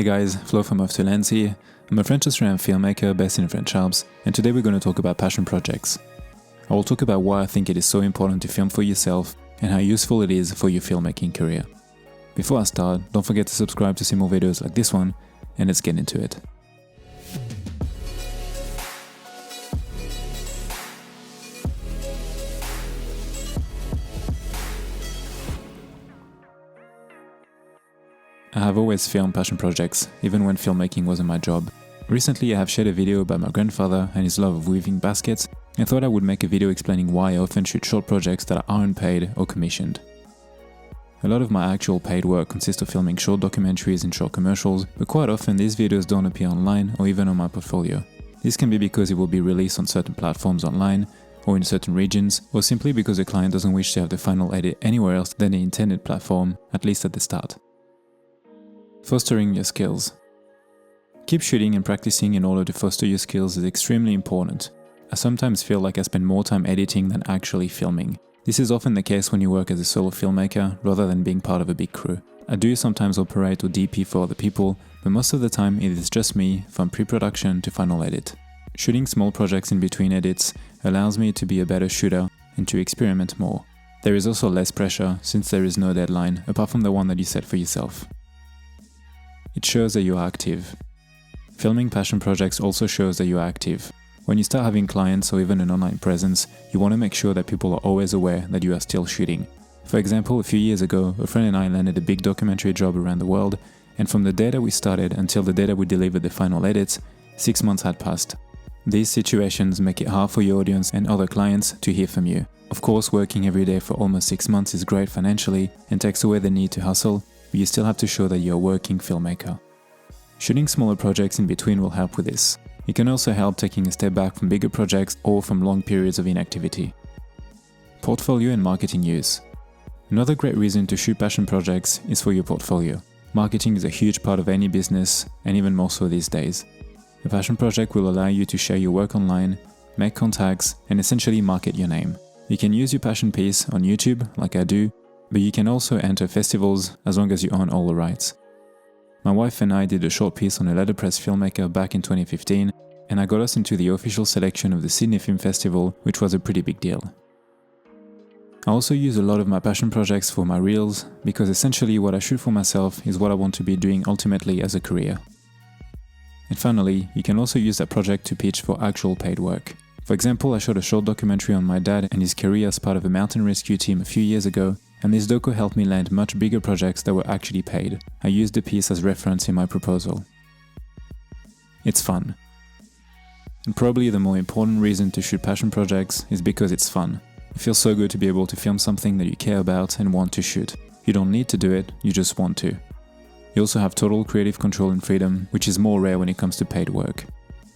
Hey guys, Flo from Off to Lens here. I'm a French Australian filmmaker based in French Alps, and today we're going to talk about passion projects. I will talk about why I think it is so important to film for yourself and how useful it is for your filmmaking career. Before I start, don't forget to subscribe to see more videos like this one, and let's get into it. I have always filmed passion projects, even when filmmaking wasn't my job. Recently I have shared a video about my grandfather and his love of weaving baskets, and thought I would make a video explaining why I often shoot short projects that aren't paid or commissioned. A lot of my actual paid work consists of filming short documentaries and short commercials, but quite often these videos don't appear online or even on my portfolio. This can be because it will be released on certain platforms online, or in certain regions, or simply because the client doesn't wish to have the final edit anywhere else than the intended platform, at least at the start. Fostering your skills. Keep shooting and practicing in order to foster your skills is extremely important. I sometimes feel like I spend more time editing than actually filming. This is often the case when you work as a solo filmmaker rather than being part of a big crew. I do sometimes operate or DP for other people, but most of the time it is just me from pre-production to final edit. Shooting small projects in between edits allows me to be a better shooter and to experiment more. There is also less pressure since there is no deadline apart from the one that you set for yourself. It shows that you are active. Filming passion projects also shows that you are active. When you start having clients or even an online presence, you want to make sure that people are always aware that you are still shooting. For example, a few years ago, a friend and I landed a big documentary job around the world, and from the day that we started until the day that we delivered the final edits, 6 months had passed. These situations make it hard for your audience and other clients to hear from you. Of course, working every day for almost 6 months is great financially and takes away the need to hustle, but you still have to show that you're a working filmmaker. Shooting smaller projects in between will help with this. It can also help taking a step back from bigger projects or from long periods of inactivity. Portfolio and marketing use. Another great reason to shoot passion projects is for your portfolio. Marketing is a huge part of any business, and even more so these days. A passion project will allow you to share your work online, make contacts, and essentially market your name. You can use your passion piece on YouTube, like I do, but you can also enter festivals as long as you own all the rights. My wife and I did a short piece on a letterpress filmmaker back in 2015, and I got us into the official selection of the Sydney Film Festival, which was a pretty big deal. I also use a lot of my passion projects for my reels, because essentially what I shoot for myself is what I want to be doing ultimately as a career. And finally, you can also use that project to pitch for actual paid work. For example, I shot a short documentary on my dad and his career as part of a mountain rescue team a few years ago, and this doco helped me land much bigger projects that were actually paid. I used the piece as reference in my proposal. It's fun. And probably the more important reason to shoot passion projects is because it's fun. It feels so good to be able to film something that you care about and want to shoot. You don't need to do it, you just want to. You also have total creative control and freedom, which is more rare when it comes to paid work.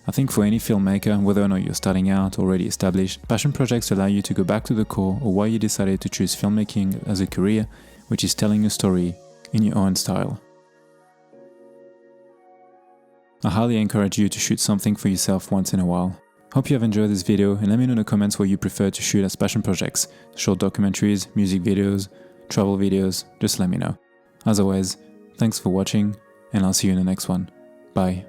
I think for any filmmaker, whether or not you're starting out or already established, passion projects allow you to go back to the core or why you decided to choose filmmaking as a career, which is telling a story in your own style. I highly encourage you to shoot something for yourself once in a while. Hope you have enjoyed this video, and let me know in the comments what you prefer to shoot as passion projects: short documentaries, music videos, travel videos. Just let me know. As always, thanks for watching, and I'll see you in the next one. Bye.